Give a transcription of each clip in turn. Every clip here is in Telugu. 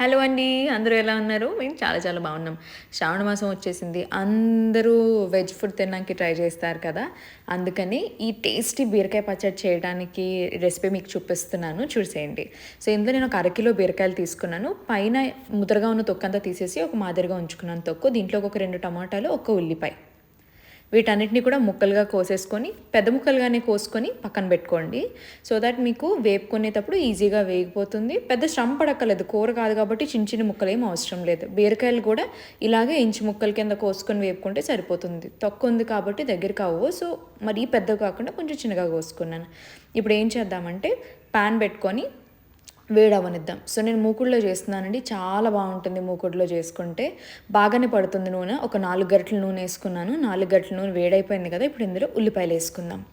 హలో అండి. అందరూ ఎలా ఉన్నారు? మేము చాలా చాలా బాగున్నాం. శ్రావణ మాసం వచ్చేసింది. అందరూ వెజ్ ఫుడ్ తినడానికి ట్రై చేస్తారు కదా! అందుకని ఈ టేస్టీ బీరకాయ పచ్చడి చేయడానికి రెసిపీ మీకు చూపిస్తున్నాను చూసేయండి. సో, ఇందులో నేను ఒక అరకిలో బీరకాయలు తీసుకున్నాను. పైన ముదరగా ఉన్న తొక్కంతా తీసేసి ఒక మాదిరిగా ఉంచుకున్నాను తొక్కు. దీంట్లోకి ఒక 2 టమాటాలు, ఒక ఉల్లిపాయ. వీటన్నిటిని కూడా ముక్కలుగా కోసేసుకొని పెద్ద ముక్కలుగానే కోసుకొని పక్కన పెట్టుకోండి. సో దట్ మీకు వేపుకునేటప్పుడు ఈజీగా వేగిపోతుంది. పెద్ద శ్రమ పడక్కర్లేదు, కూర కాదు కాబట్టి చిన్న చిన్న ముక్కలు ఏం అవసరం లేదు. బీరకాయలు కూడా ఇలాగే ఇంచు ముక్కల కింద కోసుకొని వేపుకుంటే సరిపోతుంది. తక్కువ ఉంది కాబట్టి దగ్గరికి అవ్వవు. సో మరీ పెద్దగా కాకుండా కొంచెం చిన్నగా కోసుకున్నాను. ఇప్పుడు ఏం చేద్దామంటే ప్యాన్ పెట్టుకొని వేడవనిద్దాం. సో నేను మూకుడులో చేస్తున్నానండి. చాలా బాగుంటుంది మూకుడులో చేసుకుంటే. బాగానే పడుతుంది నూనె. ఒక 4 గరిటెల నూనె వేసుకున్నాను. 4 గరిటెల నూనె వేడైపోయింది కదా! ఇప్పుడు ఇందులో ఉల్లిపాయలు వేసుకుందాం.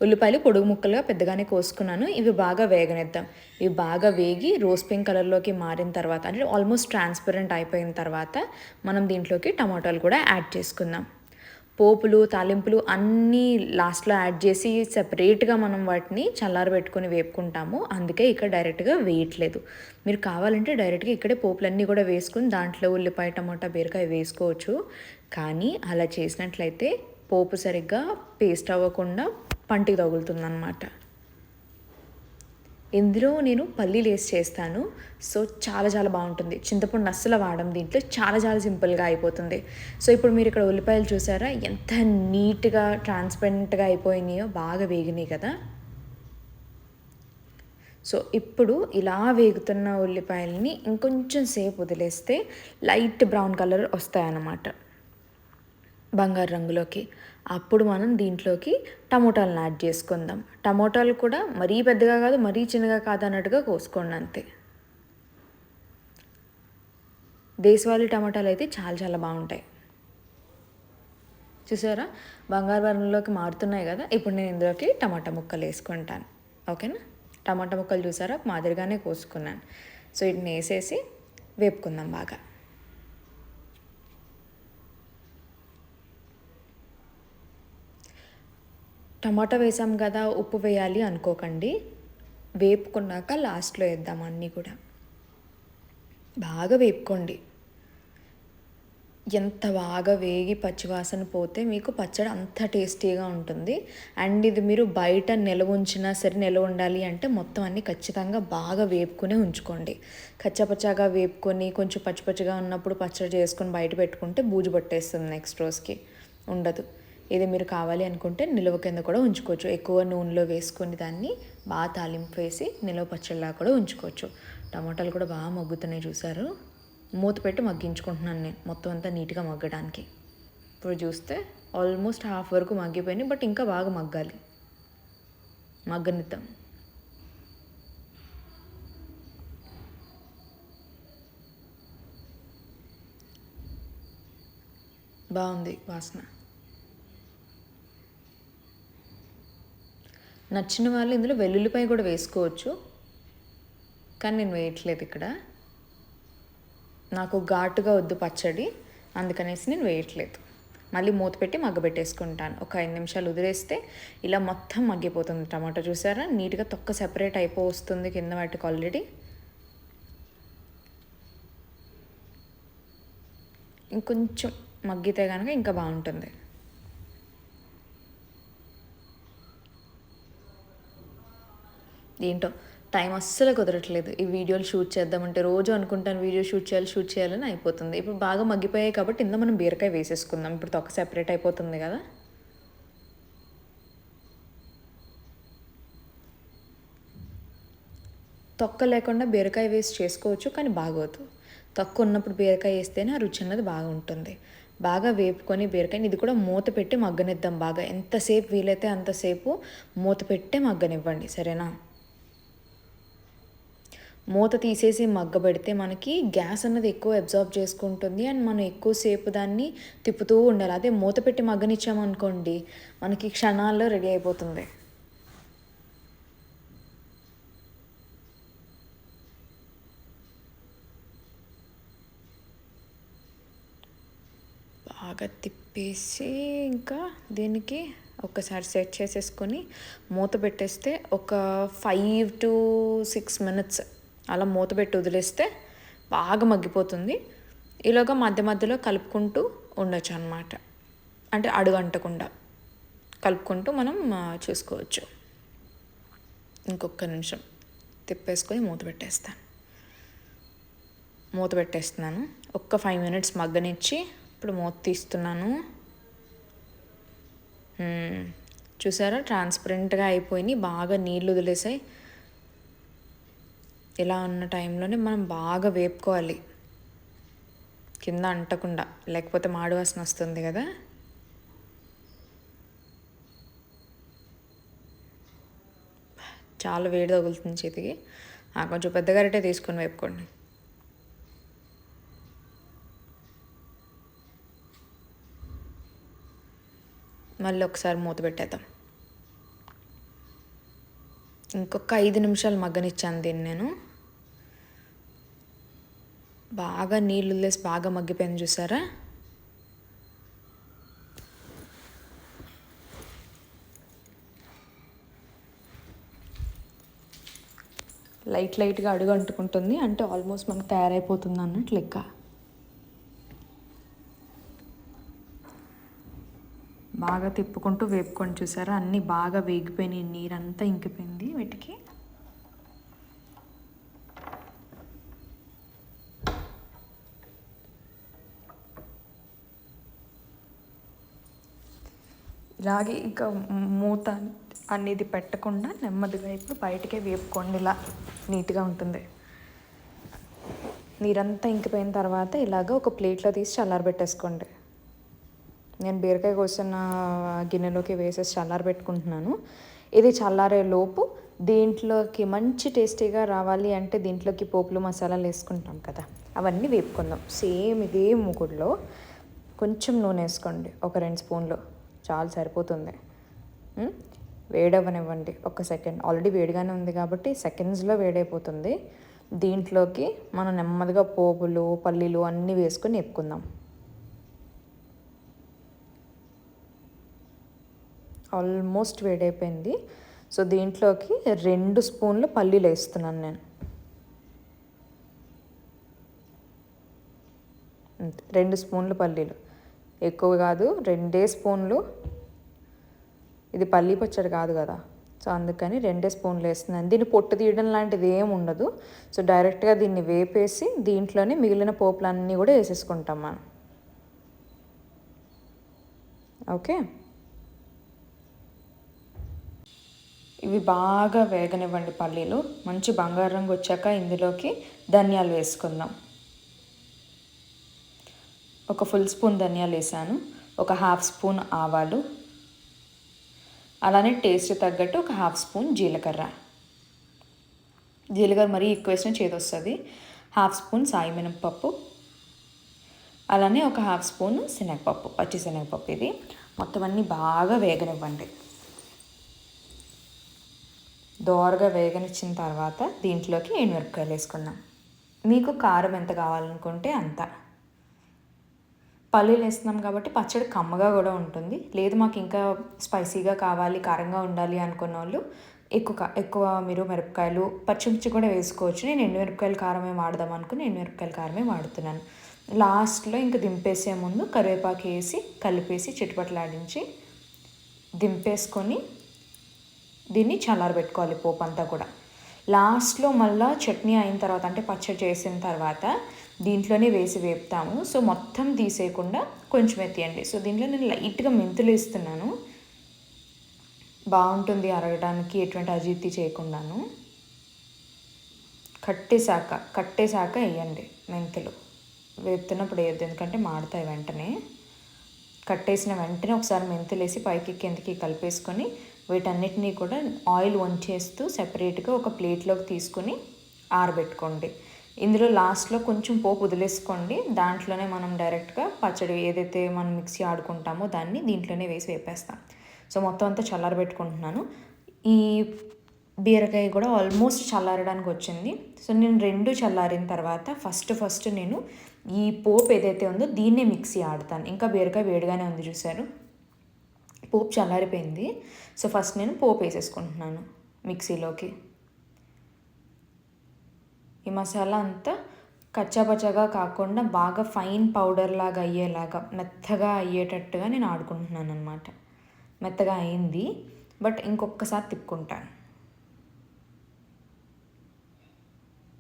ఉల్లిపాయలు పొడుగు ముక్కలుగా పెద్దగానే కోసుకున్నాను. ఇవి బాగా వేగనిద్దాం. ఇవి బాగా వేగి రోజ్ పింక్ కలర్లోకి మారిన తర్వాత, అంటే ఆల్మోస్ట్ ట్రాన్స్పరెంట్ అయిపోయిన తర్వాత మనం దీంట్లోకి టమాటాలు కూడా యాడ్ చేసుకుందాం. పోపులు తాలింపులు అన్నీ లాస్ట్లో యాడ్ చేసి సెపరేట్గా మనం వాటిని చల్లారబెట్టుకొని వేపుకుంటాము. అందుకే ఇక్కడ డైరెక్ట్గా వేయట్లేదు. మీరు కావాలంటే డైరెక్ట్గా ఇక్కడే పోపులన్నీ కూడా వేసుకుని దాంట్లో ఉల్లిపాయ టమాటా బీరకాయ వేసుకోవచ్చు. కానీ అలా చేసినట్లయితే పోపు సరిగ్గా పేస్ట్ అవ్వకుండా పంటికి తగులుతుందన్నమాట. ఇందులో నేను పల్లీలు వేసి చేస్తాను. సో చాలా చాలా బాగుంటుంది. చింతపండు అస్సలు వాడడం దీంట్లో. చాలా చాలా సింపుల్గా అయిపోతుంది. సో ఇప్పుడు మీరు ఇక్కడ ఉల్లిపాయలు చూసారా ఎంత నీట్గా ట్రాన్స్పరెంట్గా అయిపోయినాయో, బాగా వేగినాయి కదా! సో ఇప్పుడు ఇలా వేగుతున్న ఉల్లిపాయలని ఇంకొంచెం సేపు వదిలేస్తే లైట్ బ్రౌన్ కలర్ వస్తాయన్నమాట, బంగారు రంగులోకి. అప్పుడు మనం దీంట్లోకి టమోటాలను యాడ్ చేసుకుందాం. టమోటాలు కూడా మరీ పెద్దగా కాదు, మరీ చిన్నగా కాదు అన్నట్టుగా కోసుకోండి అంతే. దేశవాళీ టమాటాలు అయితే చాలా చాలా బాగుంటాయి. చూసారా బంగారు వర్ణంలోకి మారుతున్నాయి కదా! ఇప్పుడు నేను ఇందులోకి టమాటా ముక్కలు వేసుకుంటాను. ఓకేనా? టమాటా ముక్కలు చూసారా మాదిరిగానే కోసుకున్నాను. సో వీటిని వేసేసి వేపుకుందాం బాగా. టమాటా వేసాం కదా ఉప్పు వేయాలి అనుకోకండి. వేపుకున్నాక లాస్ట్లో వేద్దాం అన్నీ కూడా. బాగా వేపుకోండి. ఎంత బాగా వేగి పచ్చివాసన పోతే మీకు పచ్చడి అంత టేస్టీగా ఉంటుంది. అండ్ ఇది మీరు బయట నిల్వ ఉంచినా సరే, నిల్వ ఉండాలి అంటే మొత్తం అన్నీ ఖచ్చితంగా బాగా వేపుకునే ఉంచుకోండి. కచ్చపచ్చగా వేపుకొని కొంచెం పచ్చిపచ్చిగా ఉన్నప్పుడు పచ్చడి చేసుకొని బయట పెట్టుకుంటే బూజు పట్టేస్తుంది, నెక్స్ట్ రోజుకి ఉండదు. ఇది మీరు కావాలి అనుకుంటే నిల్వ కింద కూడా ఉంచుకోవచ్చు. ఎక్కువ నూనెలో వేసుకొని దాన్ని బాగా తాలింపు వేసి నిల్వ పచ్చడిలా కూడా ఉంచుకోవచ్చు. టమాటాలు కూడా బాగా మగ్గుతున్నాయి చూసారు. మూత పెట్టి మగ్గించుకుంటున్నాను నేను మొత్తం అంతా నీట్గా మగ్గడానికి. ఇప్పుడు చూస్తే ఆల్మోస్ట్ హాఫ్ వరకు మగ్గిపోయినాయి. బట్ ఇంకా బాగా మగ్గాలి. మగ్గనిద్దాం. బాగుంది వాసన. నచ్చిన వాళ్ళు ఇందులో వెల్లుల్లిపాయ కూడా వేసుకోవచ్చు, కానీ నేను వేయట్లేదు ఇక్కడ. నాకు ఘాటుగా వద్దు పచ్చడి, అందుకనేసి నేను వేయట్లేదు. మళ్ళీ మూత పెట్టి మగ్గబెట్టేసుకుంటాను. ఒక 5 నిమిషాలు వదిలేస్తే ఇలా మొత్తం మగ్గిపోతుంది. టమాటా చూసారా నీట్గా తొక్క సెపరేట్ అయిపోతుంది కింద వాటికి ఆల్రెడీ. ఇంకొంచెం మగ్గితే కనుక ఇంకా బాగుంటుంది. ఏంటో టైం అస్సలు కుదరట్లేదు. ఈ వీడియోలు షూట్ చేద్దామంటే రోజు అనుకుంటాను వీడియో షూట్ చేయాలని అయిపోతుంది. ఇప్పుడు బాగా మగ్గిపోయాయి కాబట్టి ఇందులో మనం బీరకాయ వేసేసుకుందాం. ఇప్పుడు తొక్క సెపరేట్ అయిపోతుంది కదా! తొక్క లేకుండా బీరకాయ వేసి చేసుకోవచ్చు, కానీ బాగోదు. తొక్క ఉన్నప్పుడు బీరకాయ వేస్తేనే ఆ రుచి అన్నది బాగా ఉంటుంది. బాగా వేపుకొని బీరకాయని ఇది కూడా మూత పెట్టి మగ్గనిద్దాం బాగా. ఎంతసేపు వీలైతే అంతసేపు మూత పెట్టి మగ్గనివ్వండి, సరేనా? మూత తీసేసి మగ్గబెడితే మనకి గ్యాస్ అన్నది ఎక్కువ అబ్జార్బ్ చేసుకుంటుంది. అండ్ మనం ఎక్కువసేపు దాన్ని తిప్పుతూ ఉండాలి. అదే మూత పెట్టి మగ్గనిచ్చామనుకోండి మనకి క్షణాల్లో రెడీ అయిపోతుంది. బాగా తిప్పేసి ఇంకా దీనికి ఒకసారి సెట్ చేసేసుకొని మూత పెట్టేస్తే ఒక 5 to 6 minutes అలా మూత పెట్టి వదిలేస్తే బాగా మగ్గిపోతుంది. ఈలోగా మధ్య మధ్యలో కలుపుకుంటూ ఉండొచ్చు అనమాట. అంటే అడుగంటకుండా కలుపుకుంటూ మనం చూసుకోవచ్చు. ఇంకొక నిమిషం తిప్పేసుకొని మూత పెట్టేస్తున్నాను. ఒక్క 5 minutes మగ్గనిచ్చి ఇప్పుడు మూత తీస్తున్నాను. చూసారా, ట్రాన్స్పరెంట్గా అయిపోయినాయి, బాగా నీళ్ళు వదిలేసాయి. ఇలా ఉన్న టైంలోనే మనం బాగా వేపుకోవాలి, కింద అంటకుండా, లేకపోతే మాడు వాసన వస్తుంది కదా. చాలా వేడి తగులుతుంది చేతికి. కొంచెం పెద్ద గరిటె తీసుకొని వేపుకోండి. మళ్ళీ ఒకసారి మూత పెట్టేద్దాం. ఇంకొక 5 నిమిషాలు మగ్గనిచ్చాను దీన్ని నేను. బాగా నీళ్ళు వదిలేసి బాగా మగ్గిపోయింది, చూసారా. లైట్గా అడుగు అంటుకుంటుంది, అంటే ఆల్మోస్ట్ మనకు తయారైపోతుంది అన్నట్టు లెక్క. బాగా తిప్పుకుంటూ వేపుకొని, చూసారా, అన్నీ బాగా వేగిపోయినాయి, నీరంతా ఇంకిపోయింది వీటికి. ఇలాగే ఇంకా మూత అనేది పెట్టకుండా నెమ్మదిగా ఇప్పుడు బయటకే వేపుకోండి, ఇలా నీట్గా ఉంటుంది. నీరంతా ఇంకిపోయిన తర్వాత ఇలాగ ఒక ప్లేట్లో తీసి చల్లారబెట్టేసుకోండి. నేను బీరకాయ కోసిన గిన్నెలోకి వేసేసి చల్లారబెట్టుకుంటున్నాను. ఇది చల్లారే లోపు దీంట్లోకి మంచి టేస్టీగా రావాలి అంటే దీంట్లోకి పోపులు మసాలాలు వేసుకుంటాం కదా, అవన్నీ వేపుకుందాం. సేమ్ ఇదే మూకుడులో కొంచెం నూనె వేసుకోండి, ఒక 2 స్పూన్లు చాలా సరిపోతుంది. వేడవనివ్వండి ఒక సెకండ్. ఆల్రెడీ వేడిగానే ఉంది కాబట్టి సెకండ్స్లో వేడైపోతుంది. దీంట్లోకి మనం నెమ్మదిగా పోపులు పల్లీలు అన్నీ వేసుకొని వేపుకుందాం. ఆల్మోస్ట్ వేడైపోయింది. సో దీంట్లోకి 2 స్పూన్లు పల్లీలు వేస్తున్నాను నేను. 2 స్పూన్లు పల్లీలు, ఎక్కువ కాదు, 2 స్పూన్లు. ఇది పల్లీ పచ్చడి కాదు కదా, సో అందుకని 2 స్పూన్లు వేస్తున్నాను. దీన్ని పొట్టు తీయడం లాంటిది ఏమి ఉండదు. సో డైరెక్ట్గా దీన్ని వేపేసి దీంట్లోనే మిగిలిన పోపులన్నీ కూడా వేసేసుకుంటాం మనం. ఓకే, ఇవి బాగా వేగనివ్వండి పల్లీలు. మంచి బంగారు రంగు వచ్చాక ఇందులోకి ధనియాలు వేసుకుందాం. ఒక ఫుల్ స్పూన్ ధనియాలు వేసాను, ఒక 1/2 స్పూన్ ఆవాలు, అలానే టేస్ట్ తగ్గట్టు ఒక 1/2 స్పూన్ జీలకర్ర. జీలకర్ర మరీ ఎక్కువ వేసిన చేదొస్తుంది. 1/2 స్పూన్ సాయి మినపప్పు, అలానే ఒక 1/2 స్పూన్ శనగపప్పు, పచ్చి శనగపప్పు. ఇది మొత్తం అన్నీ బాగా వేగనివ్వండి. దోరగా వేగనిచ్చిన తర్వాత దీంట్లోకి ఎండుమిరపకాయలు వేసుకుందాం. మీకు కారం ఎంత కావాలనుకుంటే అంత. పల్లీలు వేస్తున్నాం కాబట్టి పచ్చడి కమ్మగా కూడా ఉంటుంది. లేదు మాకు ఇంకా స్పైసీగా కావాలి, కారంగా ఉండాలి అనుకున్న వాళ్ళు ఎక్కువ మీరు మిరపకాయలు పచ్చిమిర్చి కూడా వేసుకోవచ్చు. నేను ఎండుమిరపకాయలు కారమే వాడదాం అనుకుని ఎండుమిరపకాయల కారమే వాడుతున్నాను. లాస్ట్లో ఇంకా దింపేసే ముందు కరివేపాకు వేసి కలిపేసి చిటపటలాడించి దింపేసుకొని దీన్ని చల్లారబెట్టుకోవాలి పోపు అంతా కూడా. లాస్ట్లో మళ్ళీ చట్నీ అయిన తర్వాత, అంటే పచ్చడి చేసిన తర్వాత దీంట్లోనే వేసి వేపుతాము. సో మొత్తం తీసేయకుండా కొంచెం ఎత్తియండి. సో దీంట్లో నేను లైట్గా మెంతులు వేస్తున్నాను, బాగుంటుంది అరగడానికి, ఎటువంటి అజీర్తి చేయకుండాను. కట్టేశాక వేయండి మెంతులు. వేపుతున్నప్పుడు వేయద్దు, ఎందుకంటే మాడతాయి వెంటనే. కట్టేసిన వెంటనే ఒకసారి మెంతులు వేసి పైకి కిందకి కలిపేసుకొని వీటన్నిటినీ కూడా ఆయిల్ వంచేస్తూ సెపరేట్గా ఒక ప్లేట్లోకి తీసుకుని ఆరబెట్టుకోండి. ఇందులో లాస్ట్లో కొంచెం పోపు వదిలేసుకోండి. దాంట్లోనే మనం డైరెక్ట్గా పచ్చడి ఏదైతే మనం మిక్సీ ఆడుకుంటామో దాన్ని దీంట్లోనే వేసి వేపేస్తాం. సో మొత్తం అంతా చల్లారబెట్టుకుంటున్నాను. ఈ బీరకాయ కూడా ఆల్మోస్ట్ చల్లారడానికి వచ్చింది. సో నేను 2 చల్లారిన తర్వాత ఫస్ట్ నేను ఈ పోపు ఏదైతే ఉందో దీన్నే మిక్సీ ఆడతాను. ఇంకా బీరకాయ వేడిగానే ఉంది, చూసారు, పోపు చల్లారిపోయింది. సో ఫస్ట్ నేను పోపు వేసేసుకుంటున్నాను మిక్సీలోకి. ఈ మసాలా అంతా కచ్చాపచ్చాగా కాకుండా బాగా ఫైన్ పౌడర్ లాగా అయ్యేలాగా మెత్తగా అయ్యేటట్టుగా నేను ఆడుకుంటున్నాను అనమాట. మెత్తగా అయింది, బట్ ఇంకొకసారి తిప్పుకుంటాను.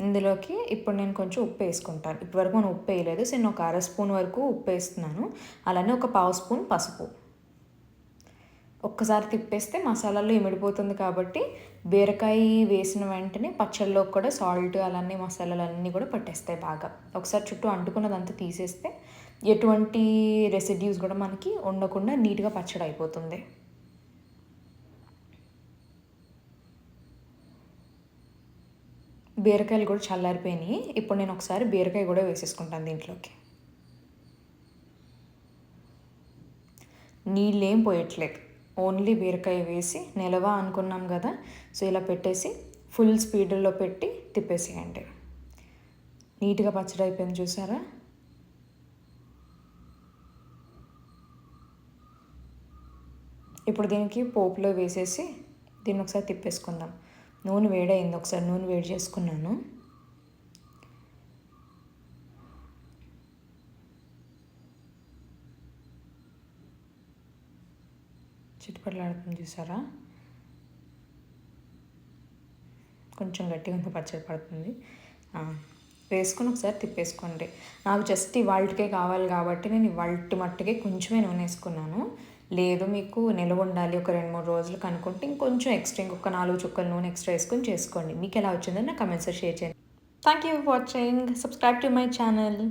ఇందులోకి ఇప్పుడు నేను కొంచెం ఉప్పు వేసుకుంటాను. ఇప్పటివరకు మనం ఉప్పు వేయలేదు, సో నేను ఒక 1/2 స్పూన్ వరకు ఉప్పు వేస్తున్నాను. అలానే ఒక 1/2 స్పూన్ పసుపు. ఒక్కసారి తిప్పేస్తే మసాలాలో ఇమిడిపోతుంది కాబట్టి బీరకాయ వేసిన వెంటనే పచ్చళ్ళలోకి కూడా సాల్ట్ అలానే మసాలాలు అన్నీ కూడా పట్టేస్తాయి బాగా. ఒకసారి చుట్టూ అంటుకున్నదంతా తీసేస్తే ఎటువంటి రెసిడ్యూస్ కూడా మనకి ఉండకుండా నీట్గా పచ్చడి అయిపోతుంది. బీరకాయలు కూడా చల్లారిపోయినాయి. ఇప్పుడు నేను ఒకసారి బీరకాయ కూడా వేసేసుకుంటాను దీంట్లోకి. నీళ్ళేం పోయట్లేదు, ఓన్లీ బీరకాయ వేసి నిలవ అనుకున్నాం కదా, సో ఇలా పెట్టేసి ఫుల్ స్పీడ్లో పెట్టి తిప్పేసేయండి. నీట్గా పచ్చడి అయిపోయింది చూసారా. ఇప్పుడు దీనికి పోపులో వేసేసి దీన్ని ఒకసారి తిప్పేసుకుందాం. నూనె వేడైంది, ఒకసారి నూనె వేడి చేసుకున్నాను. చిట్టుపట్లాడుతుంది చూసారా. కొంచెం గట్టిగా ఉంది, పచ్చడి పడుతుంది. వేసుకొని ఒకసారి తిప్పేసుకోండి. నాకు జస్ట్ ఇవాళకే కావాలి కాబట్టి నేను ఇవాళ మట్టుకే కొంచెమే నూనె వేసుకున్నాను. లేదు మీకు నిలవ ఉండాలి ఒక 2-3 రోజులకు అనుకుంటే ఇంకొంచెం ఎక్స్ట్రా, ఇంకొక 4 చుక్కల నూనె ఎక్స్ట్రా వేసుకొని చేసుకోండి. మీకు ఎలా వచ్చిందని నా కమెంట్స్లో షేర్ చేయండి. Thank you for watching. Subscribe to my channel.